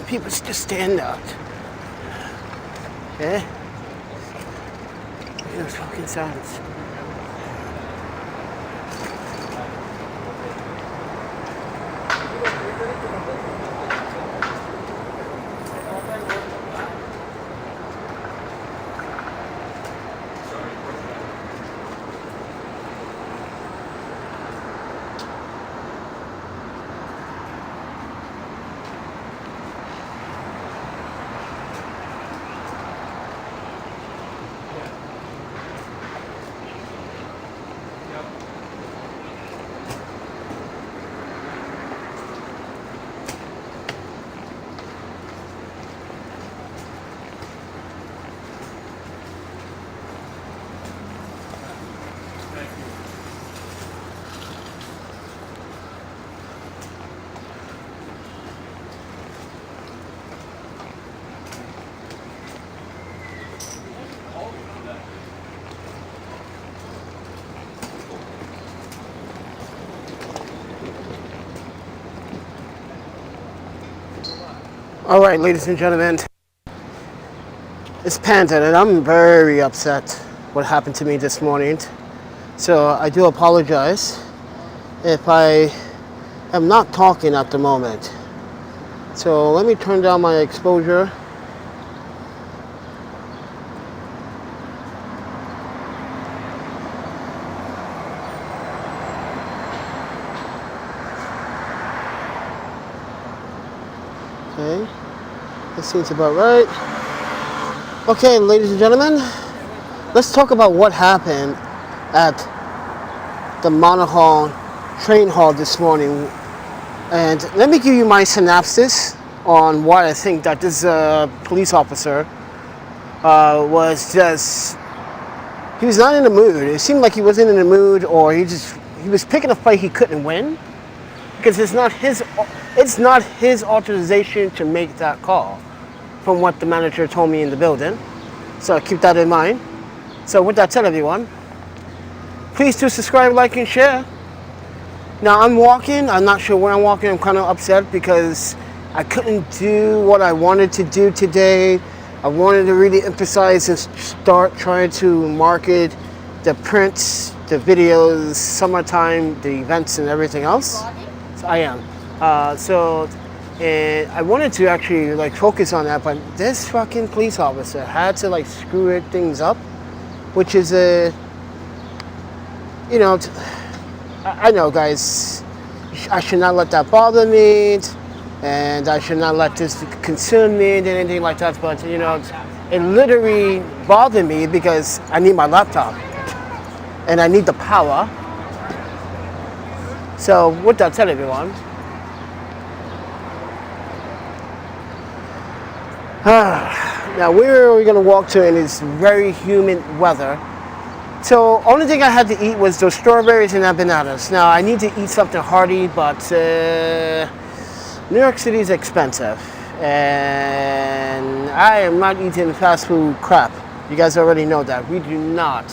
people just stand out. Okay? It was fucking silence. All right, ladies and gentlemen, it's Panda, and I'm very upset what happened to me this morning. So I do apologize if I am not talking at the moment. So let me turn down my exposure. Okay, that seems about right. Okay, ladies and gentlemen, let's talk about what happened at the Monaghan train hall this morning. And let me give you my synopsis on why I think that this police officer was just, he was not in the mood. It seemed like he wasn't in the mood, or he was picking a fight he couldn't win, because it's not his authorization to make that call, from what the manager told me in the building. So keep that in mind. So with that said, everyone, please do subscribe, like, and share. Now I'm walking. I'm not sure where I'm walking. I'm kind of upset because I couldn't do what I wanted to do today. I wanted to really emphasize and start trying to market the prints, the videos, summertime, the events, and everything else. So I am. And I wanted to actually like focus on that, but this fucking police officer had to like screw things up, which is I know, guys, I should not let that bother me, and I should not let this consume me and anything like that, but it literally bothered me because I need my laptop and I need the power. So with that said, everyone, now where are we going to walk to in this very humid weather? So only thing I had to eat was those strawberries and bananas. Now I need to eat something hearty, but New York City is expensive, and I am not eating fast food crap. You guys already know that. We do not.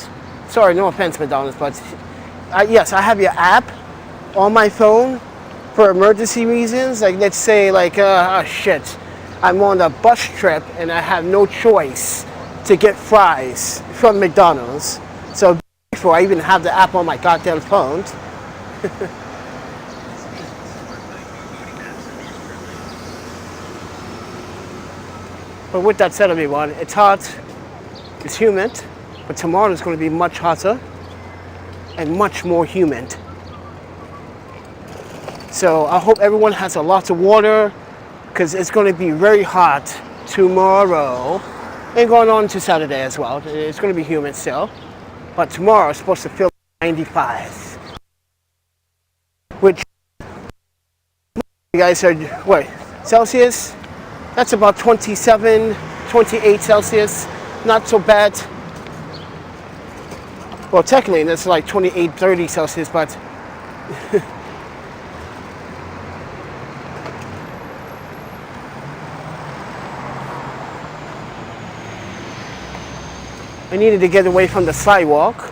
Sorry, no offense, McDonald's, but yes, I have your app on my phone for emergency reasons. Like, let's say, like, shit, I'm on a bus trip and I have no choice to get fries from McDonald's. So before I even have the app on my goddamn phone. But with that said, everyone, it's hot, it's humid, but tomorrow is going to be much hotter and much more humid. So I hope everyone has a lot of water, because it's going to be very hot tomorrow and going on to Saturday as well. It's going to be humid still, but tomorrow is supposed to feel 95, which you guys are, what, Celsius? That's about 27, 28 Celsius, not so bad. Well, technically that's like 28, 30 Celsius, but I needed to get away from the sidewalk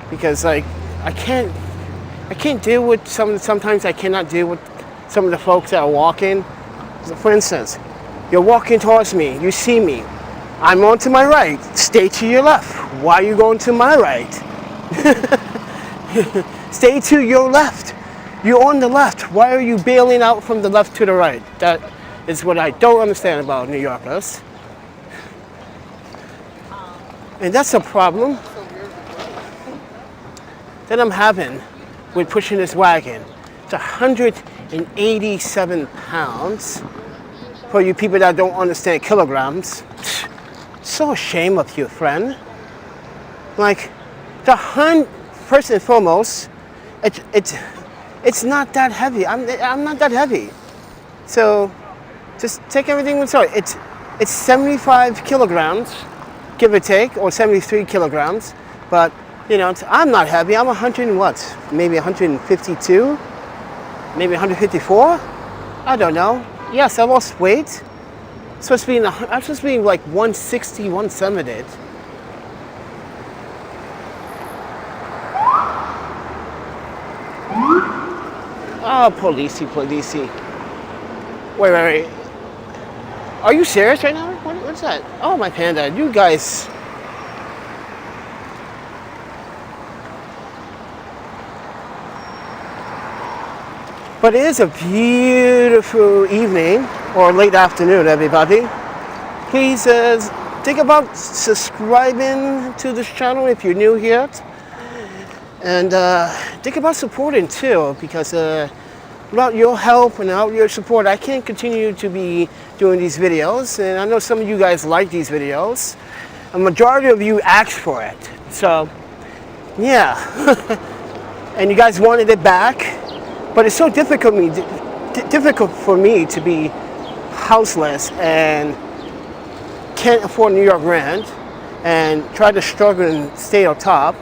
because, like, I can't deal with sometimes I cannot deal with some of the folks that are walking. So for instance, You're walking towards me. You see me. I'm on to my right. Stay to your left. Why are you going to my right? Stay to your left. You're on the left. Why are you bailing out from the left to the right? That is what I don't understand about New Yorkers. And that's a problem that I'm having with pushing this wagon. It's 187 pounds. For you people that don't understand kilograms, so ashamed of you, friend. Like, first and foremost, it's not that heavy. I'm not that heavy. So just take everything with salt. It's 75 kilograms, give or take, or 73 kilograms. But you know, I'm not heavy. I'm 100 and what? Maybe 152, maybe 154. I don't know. Yes, I lost weight. I'm supposed to be like 160, 170. Oh, policey. Wait. Are you serious right now? What's that? Oh, my panda. You guys. But it is a beautiful evening or late afternoon, everybody. Please think about subscribing to this channel if you're new here. And think about supporting too, because without your help and without your support, I can't continue to be doing these videos. And I know some of you guys like these videos. A majority of you asked for it. So, yeah. And you guys wanted it back. But it's so difficult for me to be houseless and can't afford New York rent and try to struggle and stay on top.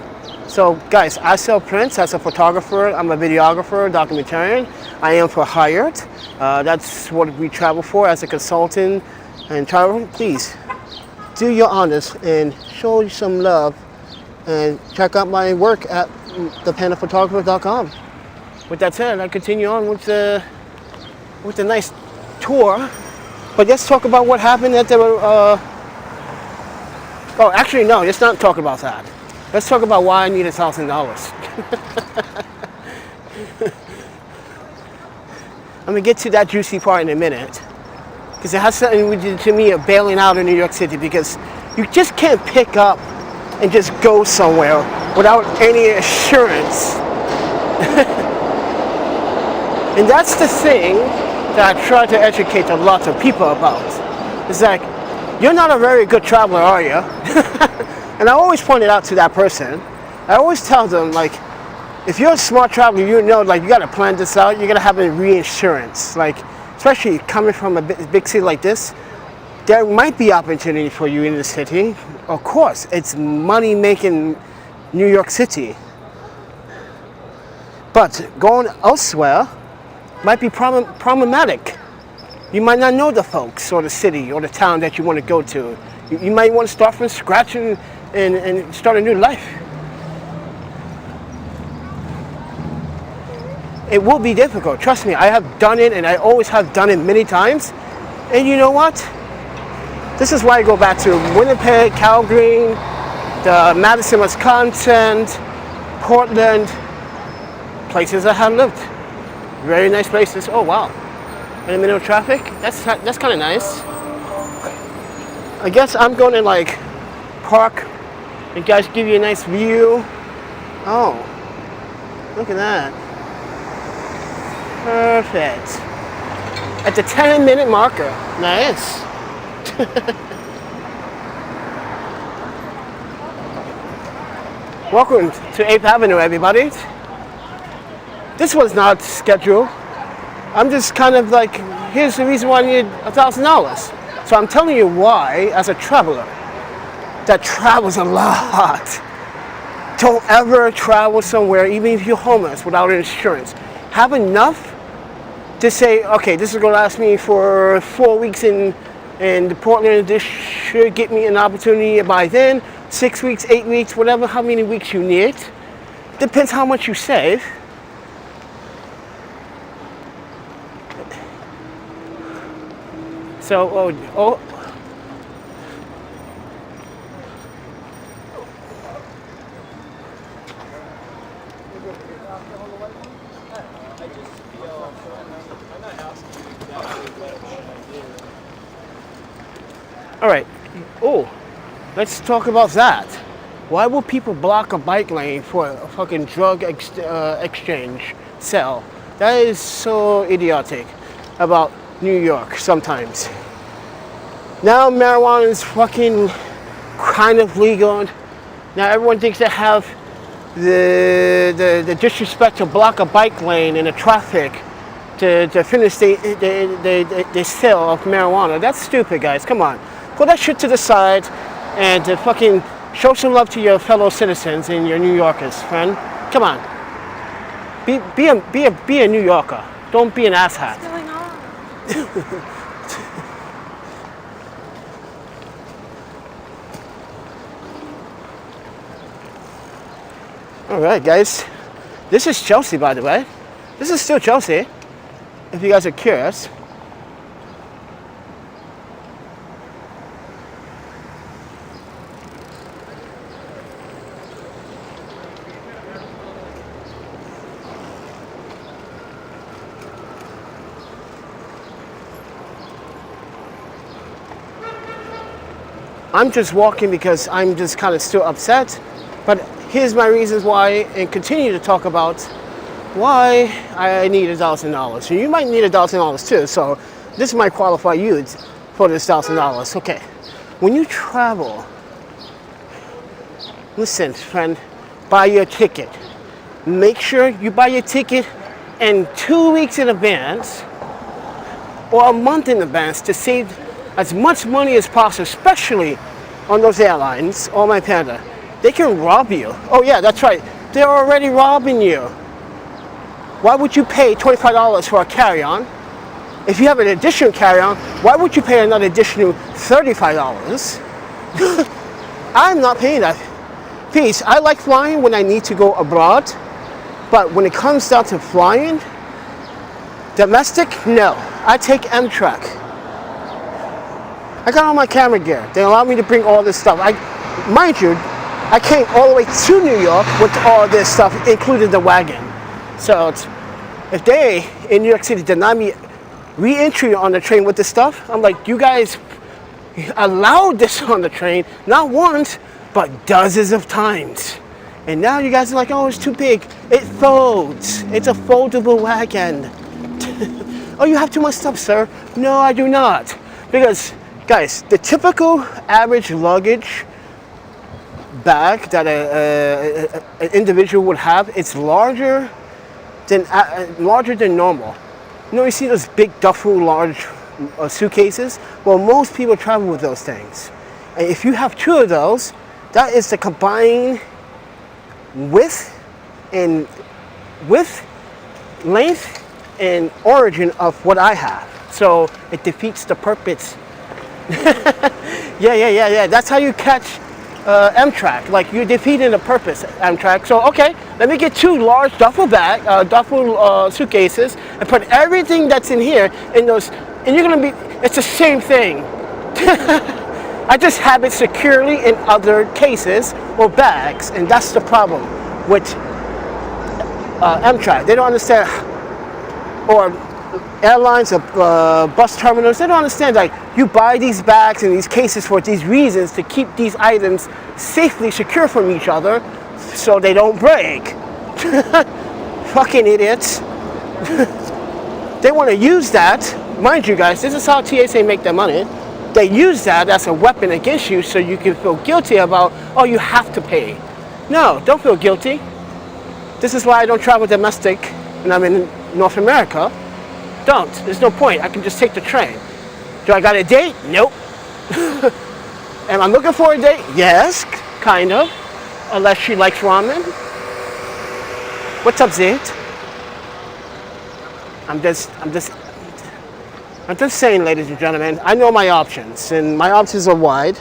So guys, I sell prints as a photographer. I'm a videographer, documentarian. I am for hired. That's what we travel for as a consultant and travel. Please do your honest and show some love and check out my work at ThePandaPhotographer.com. With that said, I continue on with the nice tour. But let's talk about what happened at the. Oh, actually, no. Let's not talk about that. Let's talk about why I need $1,000. I'm gonna get to that juicy part in a minute, because it has something to me of bailing out in New York City. Because you just can't pick up and just go somewhere without any assurance. And that's the thing that I try to educate a lot of people about. It's like, you're not a very good traveler, are you? And I always point it out to that person. I always tell them, like, if you're a smart traveler, you know, like, you gotta plan this out. You gotta have a reinsurance. Like, especially coming from a big city like this, there might be opportunity for you in the city. Of course, it's money-making New York City. But going elsewhere might be problematic. You might not know the folks or the city or the town that you want to go to. You might want to start from scratch and start a new life. It will be difficult, trust me. I have done it, and I always have done it many times. And you know what? This is why I go back to Winnipeg, Calgary, the Madison, Wisconsin, Portland, places I have lived. Very nice places. Oh wow! In the middle of traffic. That's kind of nice. I guess I'm going to like park and guys give you a nice view. Oh, look at that. Perfect. At the 10-minute marker. Nice. Welcome to 8th Avenue, everybody. This was not scheduled. I'm just kind of like, here's the reason why I need $1,000. So I'm telling you why, as a traveler, that travels a lot. Don't ever travel somewhere, even if you're homeless, without insurance. Have enough to say, okay, this is going to last me for 4 weeks in Portland. This should get me an opportunity by then. 6 weeks, 8 weeks, whatever, how many weeks you need. Depends how much you save. So, oh. All right. Oh, let's talk about that. Why will people block a bike lane for a fucking drug exchange sale? That is so idiotic about New York sometimes. Now marijuana is fucking kind of legal. Now everyone thinks they have the disrespect to block a bike lane in the traffic to finish the sale of marijuana. That's stupid, guys. Come on. Put that shit to the side and fucking show some love to your fellow citizens and your New Yorkers, friend. Come on. Be a New Yorker. Don't be an asshat. What's going on? All right, guys. This is Chelsea, by the way. This is still Chelsea, if you guys are curious. I'm just walking because I'm just kind of still upset, but here's my reasons why, and continue to talk about why I need $1,000. You might need $1,000 too, so this might qualify you for this $1,000. Okay, when you travel, listen, friend, buy your ticket. Make sure you buy your ticket in 2 weeks in advance or a month in advance to save as much money as possible, especially on those airlines. Oh my panda, they can rob you. Oh yeah, that's right. They're already robbing you. Why would you pay $25 for a carry-on? If you have an additional carry-on, why would you pay another additional $35? I'm not paying that. Please, I like flying when I need to go abroad, but when it comes down to flying, domestic, no. I take Amtrak. I got all my camera gear. They allow me to bring all this stuff. Mind you, I came all the way to New York with all this stuff, including the Wagon. So if they in New York City deny me re-entry on the train with this stuff, I'm like, you guys allowed this on the train, not once, but dozens of times. And now you guys are like, oh, it's too big. It folds. It's a foldable Wagon. Oh, you have too much stuff, sir. No, I do not. Because, guys, the typical average luggage bag that an individual would have, it's larger than normal. You know, you see those big duffel large suitcases? Well, most people travel with those things. And if you have two of those, that is the combined width, length, and origin of what I have. So it defeats the purpose. Yeah. That's how you catch Amtrak. Like, you're defeating the purpose, Amtrak. So, okay, let me get two large duffel suitcases and put everything that's in here in those, and you're gonna be, it's the same thing. I just have it securely in other cases or bags, and that's the problem with Amtrak. They don't understand, or airlines or bus terminals, they don't understand, like, you buy these bags and these cases for these reasons, to keep these items safely secure from each other so they don't break. Fucking idiots. They want to use that. Mind you guys, this is how TSA make their money. They use that as a weapon against you so you can feel guilty about, oh, you have to pay. No, don't feel guilty. This is why I don't travel domestic when I'm in North America. Don't. There's no point. I can just take the train. Do I got a date? Nope. Am I looking for a date? Yes, kind of. Unless she likes ramen. What's up, Zed? I'm just saying, ladies and gentlemen, I know my options, and my options are wide.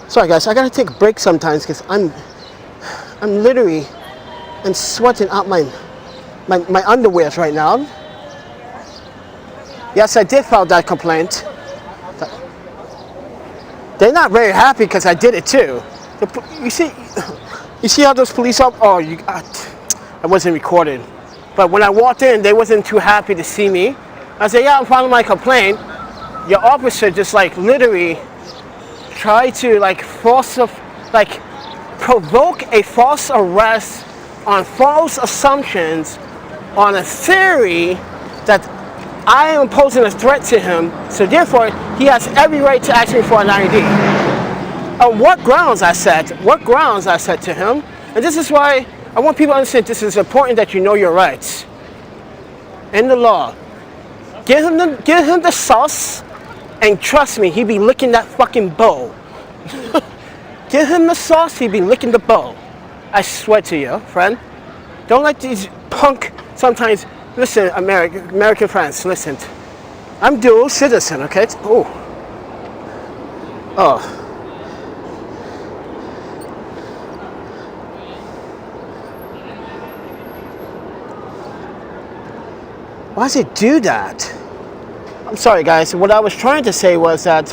Sorry guys, I gotta take a break sometimes because I'm literally sweating out my my underwears right now. Yes, I did file that complaint. They're not very happy because I did it too. You see how those police are? Oh, I wasn't recording. But when I walked in, they wasn't too happy to see me. I said, yeah, I'm filing my complaint. Your officer just like literally tried to like provoke a false arrest on false assumptions on a theory that I am posing a threat to him, so therefore he has every right to ask me for an ID. On what grounds, I said to him, and this is why I want people to understand this is important that you know your rights and the law. Give him the sauce, and trust me, he be licking that fucking bowl. Give him the sauce, he be licking the bowl. I swear to you, friend. Don't let these punk sometimes. Listen, American friends, listen. I'm dual citizen, okay? Oh. Why does it do that? I'm sorry, guys. What I was trying to say was that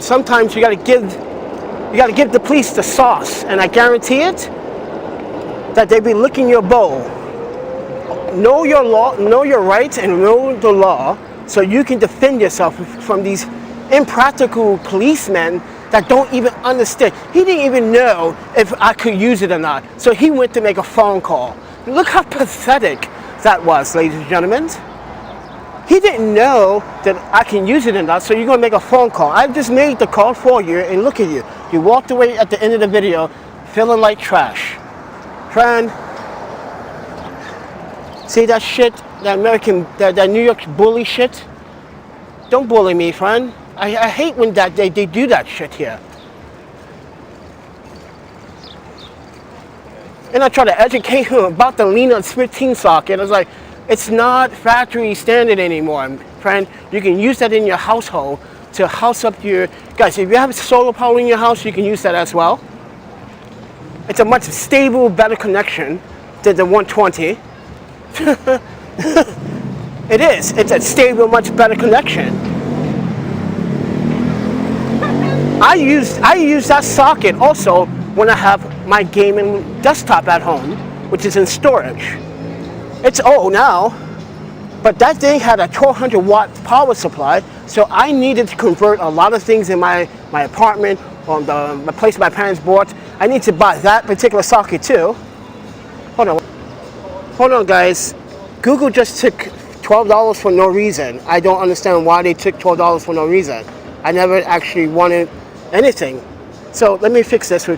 sometimes you gotta give the police the sauce, and I guarantee it that they be licking your bowl. Know your law, know your rights, and know the law, so you can defend yourself from these impractical policemen that don't even understand. He didn't even know if I could use it or not, so he went to make a phone call. Look how pathetic that was, ladies and gentlemen. He didn't know that I can use it or not, so you're gonna make a phone call. I just made the call for you, and look at you. You walked away at the end of the video feeling like trash. Friend, see that shit, that New York bully shit? Don't bully me, friend. I hate when they do that shit here. And I try to educate him about the Lena 15 socket. I was like, it's not factory standard anymore, friend. You can use that in your household to house up your... Guys, if you have solar power in your house, you can use that as well. It's a much stable, better connection than the 120. It is. It's a stable, much better connection. I use that socket also when I have my gaming desktop at home, which is in storage. It's old now, but that thing had a 1200 watt power supply, so I needed to convert a lot of things in my apartment, or the place my parents bought. I need to buy that particular socket too. Hold on, guys. Google just took $12 for no reason. I don't understand why they took $12 for no reason. I never actually wanted anything. So let me fix this real quick.